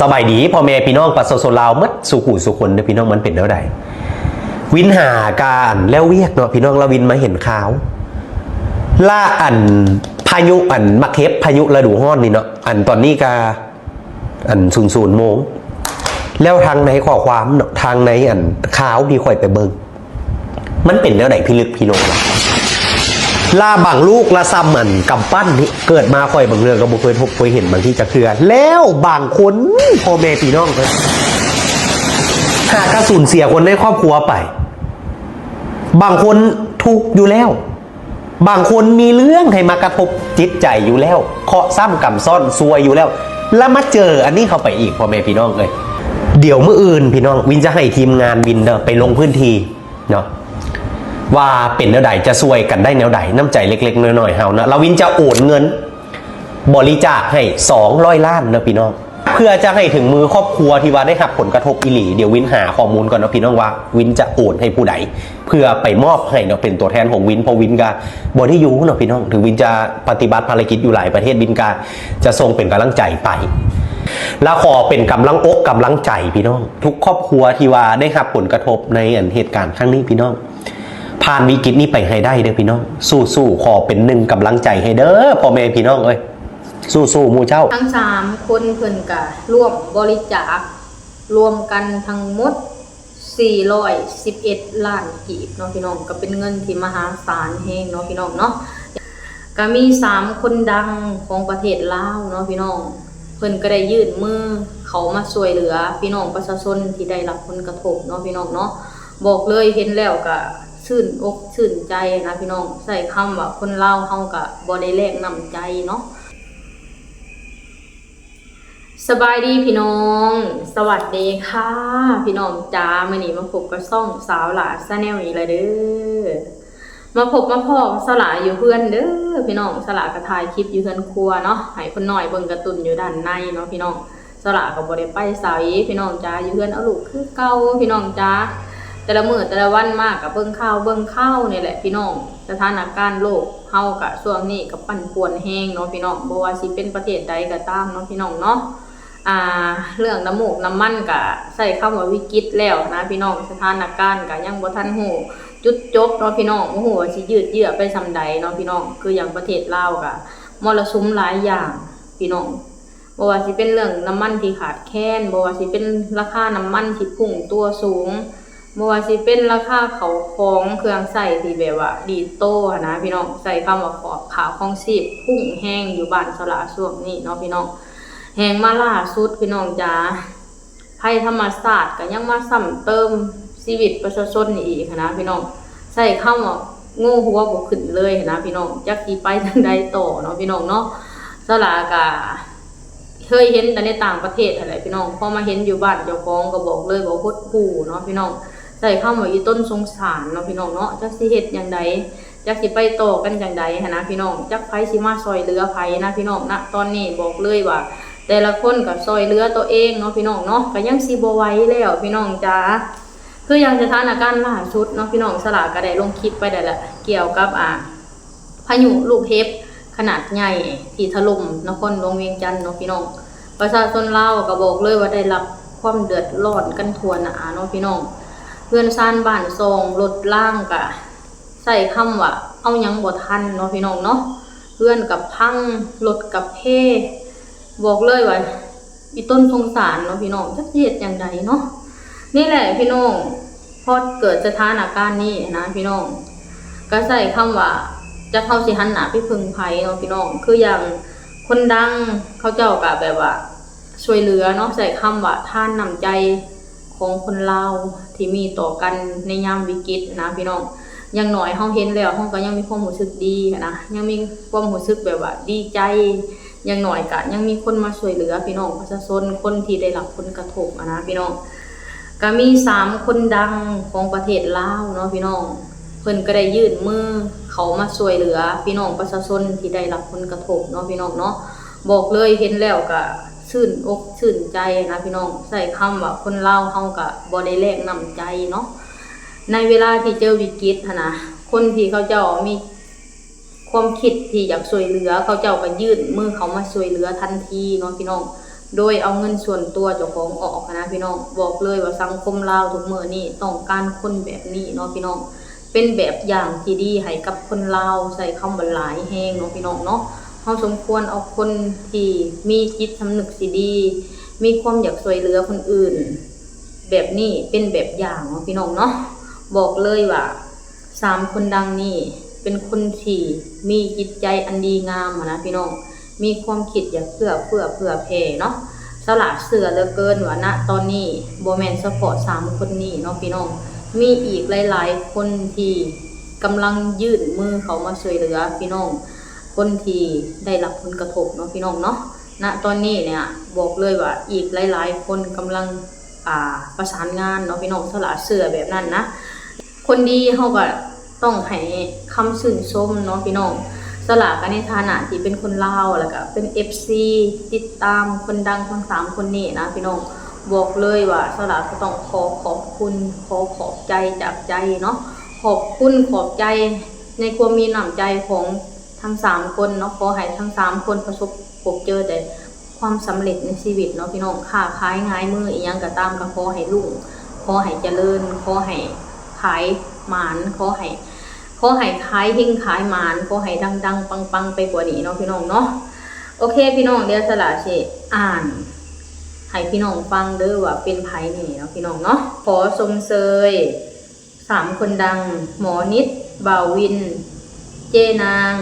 สบายดีพ่อแม่พี่น้องปัสสาวะลาวมัดสุขุสุคนเด้อพี่น้องมันเป็นเท่าใดวินหาการแล้วเวียกเนาะพี่น้องเราวินมาเห็นข่าวล่าพายุมักเฮฟพายุฤดูร้อนนี่เนาะตอนนี้กา00 โมงแล้วทางในข้อความเนาะทางในข่าวที่ค่อยไปเบิ่งมันเป็นแล้วใดพี่ลึกพี่น้องล่าบางลูกละซ้ำกำปั้นนี่เกิดมาค่อยบางเรื่องก็บ่เคยพบเคยเห็นบางที่จะเคลือแล้วบางคนพ่อแม่พี่น้องเลยหากสูญเสียคนในครอบครัวไปบางคนทุกข์อยู่แล้วบางคนมีเรื่องให้มากระทบจิตใจอยู่แล้วเคาะซ้ำกำซ่อนซวยอยู่แล้วแล้วมาเจออันนี้เข้าไปอีกพ่อแม่พี่น้องเลยเดี๋ยวมื้ออื่นพี่น้องวินจะให้ทีมงานวินไปลงพื้นที่เนาะว่าเป็นแนวใดจะซวยกันได้แนวใดน้ำใจเล็กๆน้อยๆเฮานะเราวินจะโอนเงินบริจาคให้200 ล้านนะพี่น้องเพื่อจะให้ถึงมือครอบครัวที่ว่าได้รับผลกระทบอีหลีเดี๋ยววินหาข้อมูลก่อนนะพี่น้องว่าวินจะโอนให้ผู้ใดเพื่อไปมอบให้เนาะเป็นตัวแทนของวินเพราะวินกาบริยูเนาะพี่น้องถึงวินจะปฏิบัติภารกิจอยู่หลายประเทศวินกาจะส่งเป็นกำลังใจไปแล้วขอเป็นกำลังอกกำลังใจพี่น้องทุกครอบครัวที่ว่าได้รับผลกระทบในเหตุการณ์ครั้งนี้พี่น้องผ่านวิกฤตนี้ไปให้ได้เด้อพี่น้องสู้ๆขอเป็นหนึ่งกำลังใจให้เด้อพ่อแม่พี่น้องเอ้ยสู้ๆหมู่เจ้าทั้ง3คนเพิ่นก็ร่วมบริจาครวมกันทั้งหมด411 ล้านกีบเนาะพี่น้องก็เป็นเงินที่มหาศาลแฮงเนาะพี่น้องเนาะก็มี3คนดังของประเทศลาวเนาะพี่น้องเพิ่นก็ได้ยื่นมือเขามาช่วยเหลือพี่น้องประชาชนที่ได้รับผลกระทบเนาะพี่น้องเนาะบอกเลยเห็นแล้วก็ชื่นอกชื่นใจนะพี่น้องใส่คำว่าคนลาวเฮาก็บ่ได้แลกน้ำใจเนาะสบายดีพี่น้องสวัสดีค่ะพี่น้องจ้ามื้อนี้มาพบกับช่องสาวหลาชาแนลอีกแล้วเด้อมาพบมาพ่อสาวหลาอยู่เพื่อนเด้อพี่น้องสาวหลาก็ถ่ายคลิปอยู่เฮือนครัวเนาะให้คนน้อยเบิ่งการ์ตูนอยู่ด้านในเนาะพี่น้องสาวหลาก็บ่ได้ไปไสพี่น้องจ้าอยู่เฮือนเอาลูกคือเก่าพี่น้องจ้าแต่ละมื้อแต่ละวันมากกับเบิ่งข่าวนี่แหละพี่น้องสถานการณ์โลกเฮาก็ช่วงนี้ก็ปั่นป่วนแฮงเนาะพี่น้องบ่ว่าสิเป็นประเทศใดก็ตามเนาะพี่น้องเนาะเรื่องน้ำมูกน้ำมันก็ใส่คำว่าวิกฤตแล้วนะพี่น้องสถานการณ์ก็ยังบ่ทันฮู้จุดจบเนาะพี่น้องบ่ฮู้ว่าสิยืดเยื้อไปส่ำใดเนาะพี่น้องคืออย่างประเทศลาวก็มรสุมหลายอย่างพี่น้องบ่ว่าสิเป็นเรื่องน้ำมันที่ขาดแคลนบ่ว่าสิเป็นราคาน้ำมันที่พุ่งตัวสูงบ่ว่าสิเป็นราคาเขาของเครื่องใช้ที่แบบว่าดีโตนะพี่น้องใส่คำว่าขาของชีพพุ่งแห้งอยู่บ้านสลาช่วงนี้เนาะพี่น้องแหงมาล่าสุดพี่น้องจ๋าภัยธรรมศาสตร์ก็ยังมาซ้ำเติมชีวิตประชาชนอีกนะพี่น้องใส่คำว่าโง่หัวบ่ขึ้นเลยนะพี่น้องจักสิไปทางใดต่อเนาะพี่น้องเนาะสลากะเคยเห็นแต่ในต่างประเทศอะไรพี่น้องพอมาเห็นอยู่บ้านเจ้าของก็บอกเลยว่าโคตรคู่เนาะพี่น้องใส่คำว่าอีต้นสงสารเนาะพี่น้องเนาะจักสิเฮ็ดอย่างใดจักสิไปต่อกันอย่างใดนะพี่น้องจักไผสิมาซอยเหลือไผนะพี่น้องณตอนนี้บอกเลยว่าแต่ละคนกับซอยเหลือตัวเองเนาะพี่น้องเนาะก็ยังสิบ่ไหวแล้วพี่น้องจ้าคืออย่างสถานการณ์ล่าสุดเนาะพี่น้องสลากก็ได้ลงคลิปไปได้ละเกี่ยวกับพายุลูกเห็บขนาดใหญ่ที่ถล่มนครหลวงเวียงจันทน์เนาะพี่น้องประชาชนลาวก็บอกเลยว่าได้รับความเดือดร้อนกันทั่วหน้าเนาะพี่น้องเพื่อนซ่านบ้านซองรถล่างก็ใส่คำว่าเอายังบ่ทันเนาะพี่น้องเนาะเพื่อนกับพังรถกับเพบอกเลยว่าอีต้นสงสารเนาะพี่น้องจะเฮ็ดอย่างใดเนาะนี่แหละพี่น้องพอเกิดสถานการณ์นี้นะพี่น้องก็ใส่คำว่าจะเข้าสิหันหน้าไปพึ่งไผเนาะพี่น้องคืออย่างคนดังเขาเจ้าก็แบบว่าช่วยเหลือเนาะใส่คำว่าทานน้ำใจของคนลาวที่มีต่อกันในยามวิกฤตนะพี่น้องอย่างหน่อยเฮาเห็นแล้วเฮาก็ยังมีความรู้สึกดีนะยังมีความรู้สึกแบบว่าดีใจอย่างหน่อยก็ยังมีคนมาช่วยเหลือพี่น้องประชาชนคนที่ได้รับผลกระทบนะพี่น้องก็มี3คนดังของประเทศลาวเนาะพี่น้องเพิ่นก็ได้ยื่นมือเขามาช่วยเหลือพี่น้องประชาชนที่ได้รับผลกระทบเนาะพี่น้องเนาะบอกเลยเห็นแล้วก็ชื่นอกชื่นใจนะพี่น้องใส่คำว่าคนลาวเฮาก็บ่ได้แลกน้ำใจเนาะในเวลาที่เจอวิกฤตนะคนที่เขาเจ้ามีความคิดที่อยากช่วยเหลือเขาเจ้าก็ยื่นมือเขามาช่วยเหลือทันทีเนาะพี่น้อง โดยเอาเงินส่วนตัวเจ้าของออกนะพี่น้องบอกเลยว่าสังคมลาวทุกมื้อนี้ต้องการคนแบบนี้เนาะพี่น้องเป็นแบบอย่างที่ดีให้กับคนลาวใส่คำว่าหลายแฮงเนาะพี่น้องเนาะเฮาสมควรเอาคนที่มีจิตสำนึกสิดีมีความอยากช่วยเหลือคนอื่นแบบนี้เป็นแบบอย่างเนาะพี่น้องเนาะบอกเลยว่า3คนดังนี้เป็นคนที่มีจิตใจอันดีงามนะพี่น้องมีความคิดอยากเพื่อแผ่เนาะสละเสือเหลือเกินว่าณตอนนี้บ่แม่นเฉพาะ3คนนี้เนาะพี่น้องมีอีกหลายๆคนที่กำลังยื่นมือเขามาช่วยเหลือพี่น้องคนที่ได้รับผลกระทบเนาะพี่น้องเนาะณตอนนี้เนี่ยบอกเลยว่าอีกหลายๆคนกำลังประสานงานเนาะพี่น้องสละเสือแบบนั้นนะคนดีเฮาก็ต้องให้คำชื่นชมเนาะพี่น้องสละกันในฐานะที่เป็นคนลาวแล้วก็เป็น FC ติดตามคนดังทั้ง3คนนี้นะพี่น้องบอกเลยว่าสละก็ต้องขอบคุณขอบใจจากใจเนาะขอบคุณขอบใจในความมีน้ำใจของทั้ง3คนเนาะขอให้ทั้ง3คนประสบพบเจอแต่ความสำเร็จในชีวิตเนาะพี่น้องค้าขายง่ายมืออีหยังก็ตามก็ขอให้รุ่งขอให้เจริญขอให้ขายหมานขอให้ขายหิ้งขายหมานขอให้ดังๆปังๆไปกว่านี้เนาะพี่น้องเนาะโอเคพี่น้องเดี๋ยวสละสิอ่านให้พี่น้องฟังเด้อว่าเป็นไผนี่เนาะพี่น้องเนาะขอชมเชย3คนดังหมอนิดบ่าววินเจนาง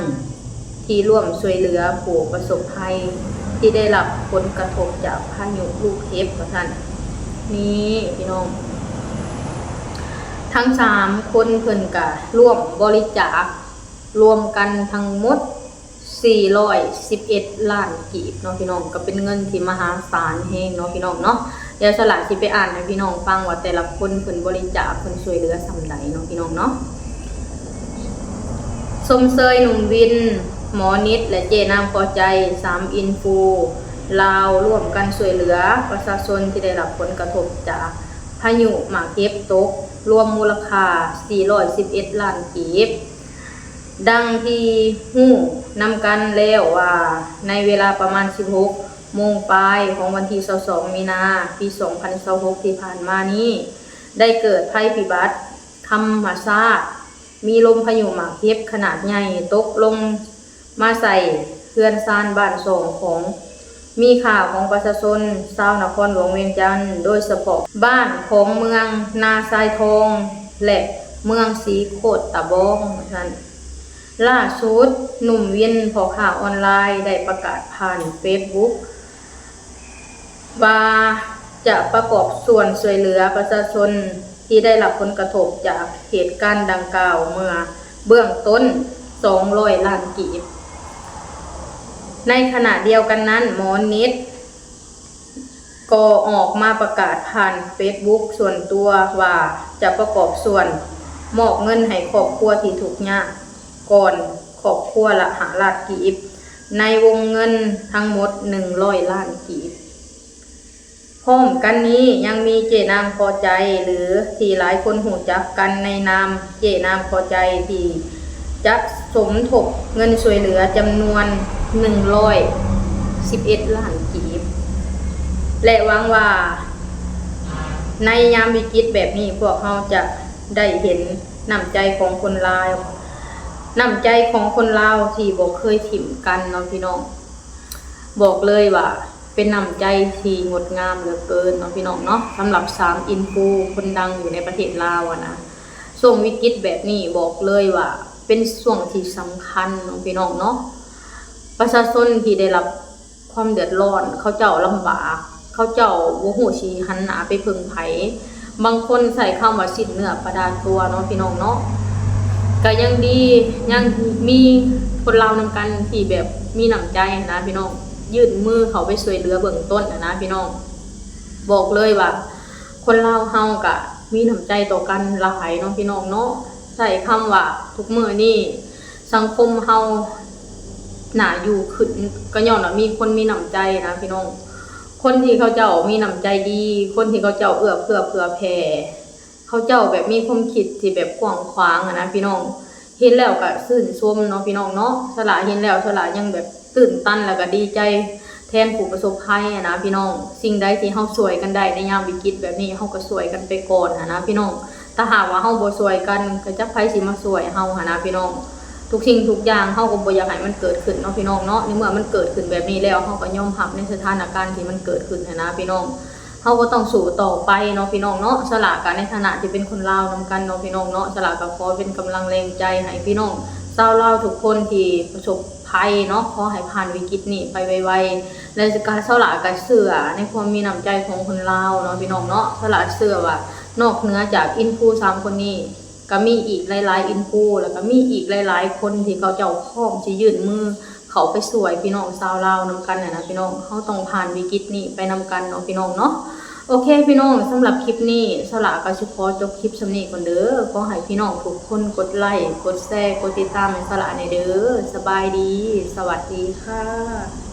ที่ร่วมช่วยเหลือผู้ประสบภัยที่ได้รับผลกระทบจากพายุลูกเห็บของท่านนี่พี่น้องทั้ง3คนเพิ่นก็ร่วมบริจาครวมกันทั้งหมด411 ล้านกีบเนาะพี่น้องก็เป็นเงินที่มหาศาลแฮงเนาะพี่น้องเนาะเดี๋ยวสละสิไปอ่านให้พี่น้องฟังว่าแต่ละคนเพิ่นบริจาคเพิ่นช่วยเหลือส่ำใดเนาะพี่น้องเนาะสมเชยหนุ่มวินหมอนิดและเจนามพอใจ3อินฟูลาวร่วมกันช่วยเหลือประชาชนที่ได้รับผลกระทบจากพายุหมากเก็บตกรวมมูลค่า411 ล้านกีบดังที่ฮู้นำกันแล้วว่าในเวลาประมาณ 16 โมงปลายของวันที่22 มีนาปี 2026 ที่ผ่านมานี้ได้เกิดภัยพิบัติธรรมชาติมีลมพายุหมากเก็บขนาดใหญ่ตกลงมาใส่เขื่อนซานบ้านสองของมีข่าวของประชาชนชาวนครหลวงเวียงจันทร์โดยเฉพาะบ้านของเมืองนาทรายทองและเมืองสีโคตรตะบองนั่นล่าสุดหนุ่มวินพอข่าวออนไลน์ได้ประกาศผ่าน Facebook ว่าจะประกอบส่วนช่วยเหลือประชาชนที่ได้รับผลกระทบจากเหตุการณ์ดังกล่าวเมื่อเบื้องต้น200 ล้านกีบในขณะเดียวกันนั้นหมอนิดก็ออกมาประกาศผ่าน Facebook ส่วนตัวว่าจะประกอบส่วนมอบเงินให้ครอบครัวที่ทุกข์ยากก่อนครอบครัวละ5 ล้านกีบในวงเงินทั้งหมด100 ล้านกีบพร้อมกันนี้ยังมีเจนามพอใจหรือที่หลายคนหูจักกันในนามเจนามพอใจที่จะสมทบเงินช่วยเหลือจำนวน111 ล้านกีบและหวังว่าในยามวิกฤตแบบนี้พวกเขาจะได้เห็นน้ำใจของคนลาวน้ำใจของคนลาวที่บ่เคยถิ่มกันเนาะพี่น้องบอกเลยว่าเป็นน้ำใจที่งดงามเหลือเกินเนาะพี่น้องเนาะสำหรับ3อินฟูคนดังอยู่ในประเทศลาวนะช่วงวิกฤตแบบนี้บอกเลยว่าเป็นช่วงที่สำคัญเนาะพี่น้องเนาะประชาชนที่ได้รับความเดือดร้อนเขาเจ้าลำบากเขาเจ้าบ่ฮู้สิหันหน้าไปพึ่งไผบางคนใส่คำว่าสิ้นเนื้อประดาตัวเนาะพี่น้องเนาะก็ยังดียังมีคนลาวนำกันที่แบบมีน้ำใจนะพี่น้องยื่นมือเขาไปช่วยเหลือเบื้องต้นนะพี่น้องบอกเลยว่าคนลาวเฮาก็มีน้ำใจต่อกันหลายเนาะพี่น้องเนาะใส่คำว่าทุกมื้อนี้สังคมเฮาหนาอยู่ขึ้นก็ย้อนว่ามีคนมีน้ำใจนะพี่น้องคนที่เขาเจ้ามีน้ำใจดีคนที่เขาเจ้าเอื้อเฟื้อเผื่อแผ่เขาเจ้าแบบมีความคิดที่แบบกว้างขวางนะพี่น้องเห็นแล้วก็ชื่นชมเนาะพี่น้องเนาะสละเห็นแล้วสละยังแบบตื่นตันแล้วก็ดีใจ แทนผู้ประสบภัยนะพี่น้องสิ่งใดที่เฮาช่วยกันได้ในยามวิกฤตแบบนี้เฮาก็ช่วยกันไปก่อนนะพี่น้องถ้าหากว่าเฮาบ่ช่วยกันก็จักไผสิมาช่วยเฮานะพี่น้องทุกสิ่งทุกอย่างเฮาก็บ่อยากให้มันเกิดขึ้นเนาะพี่น้องเนาะในเมื่อมันเกิดขึ้นแบบนี้แล้วเฮาก็ยอมรับในสถานการณ์ที่มันเกิดขึ้นนะพี่น้องเฮาก็ต้องสู้ต่อไปเนาะพี่น้องเนาะสละกันในฐานะที่เป็นคนลาวนำกันเนาะพี่น้องเนาะสละก็ขอเป็นกำลังแรงใจให้พี่น้องชาวลาวทุกคนที่ประสบภัยเนาะขอให้ผ่านวิกฤตนี้ไปไวๆและการสละก็เชื่อในความมีน้ำใจของคนลาวเนาะพี่น้องเนาะสละเชื่อว่านอกเหนือจากอินฟู3คนนี้ก็มีอีกหลายๆอินฟูแล้วก็มีอีกหลายๆคนที่เขาเจ้าพร้อมสิยื่นมือเขาไปสวยพี่น้องชาวลาวนำกันนะพี่น้องเขาต้องผ่านวิกฤตนี้ไปนำกันเนาะพี่น้องเนาะโอเคพี่น้องสำหรับคลิปนี้สละก็สิขอจบคลิปสำนี้ก่อนเด้อขอให้พี่น้องทุกคนกดไลค์กดแชร์กดติดตามให้สละในเด้อสบายดีสวัสดีค่ะ